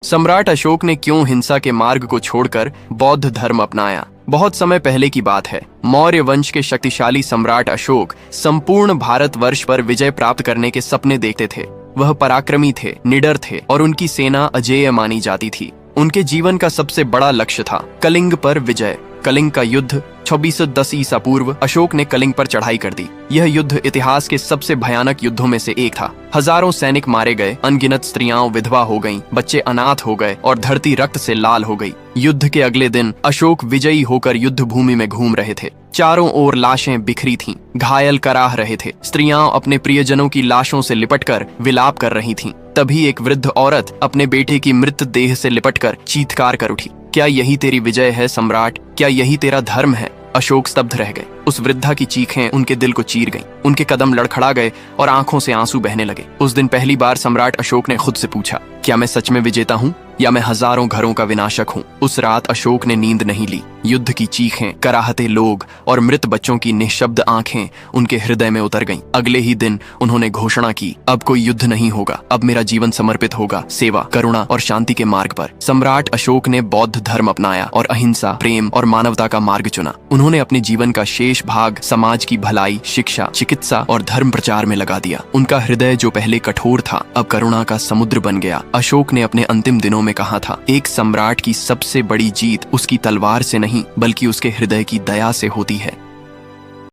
सम्राट अशोक ने क्यों हिंसा के मार्ग को छोड़कर बौद्ध धर्म अपनाया? बहुत समय पहले की बात है। मौर्य वंश के शक्तिशाली सम्राट अशोक संपूर्ण भारतवर्ष पर विजय प्राप्त करने के सपने देखते थे। वह पराक्रमी थे, निडर थे और उनकी सेना अजेय मानी जाती थी। उनके जीवन का सबसे बड़ा लक्ष्य था कलिंग पर विजय। कलिंग का युद्ध 2610 ईसा पूर्व अशोक ने कलिंग पर चढ़ाई कर दी। यह युद्ध इतिहास के सबसे भयानक युद्धों में से एक था। हजारों सैनिक मारे गए, अनगिनत स्त्रियां विधवा हो गईं, बच्चे अनाथ हो गए और धरती रक्त से लाल हो गई। युद्ध के अगले दिन अशोक विजयी होकर युद्ध भूमि में घूम रहे थे। चारों ओर लाशें बिखरी थीं, घायल कराह रहे थे। स्त्रियां अपने प्रियजनों की लाशों से लिपटकर विलाप कर रही थीं। तभी एक वृद्ध औरत अपने बेटे की मृत देह से लिपटकर चीत्कार कर उठी। क्या यही तेरी विजय है सम्राट? क्या यही तेरा धर्म है? अशोक स्तब्ध रह गए। उस वृद्धा की चीखें उनके दिल को चीर गईं। उनके कदम लड़खड़ा गए और आंखों से आंसू बहने लगे। उस दिन पहली बार सम्राट अशोक ने खुद से पूछा, क्या मैं सच में विजेता हूँ या मैं हजारों घरों का विनाशक हूँ? उस रात अशोक ने नींद नहीं ली। युद्ध की चीखें, कराहते लोग और मृत बच्चों की निःशब्द आंखें उनके हृदय में उतर गईं। अगले ही दिन उन्होंने घोषणा की, अब कोई युद्ध नहीं होगा, अब मेरा जीवन समर्पित होगा सेवा, करुणा और शांति के मार्ग पर। सम्राट अशोक ने बौद्ध धर्म अपनाया और अहिंसा, प्रेम और मानवता का मार्ग चुना। उन्होंने अपने जीवन का शेष भाग समाज की भलाई, शिक्षा, चिकित्सा और धर्म प्रचार में लगा दिया। उनका हृदय जो पहले कठोर था, अब करुणा का समुद्र बन गया। अशोक ने अपने अंतिम दिनों में कहा था, एक सम्राट की सबसे बड़ी जीत उसकी तलवार से नहीं बल्कि उसके हृदय की दया से होती है।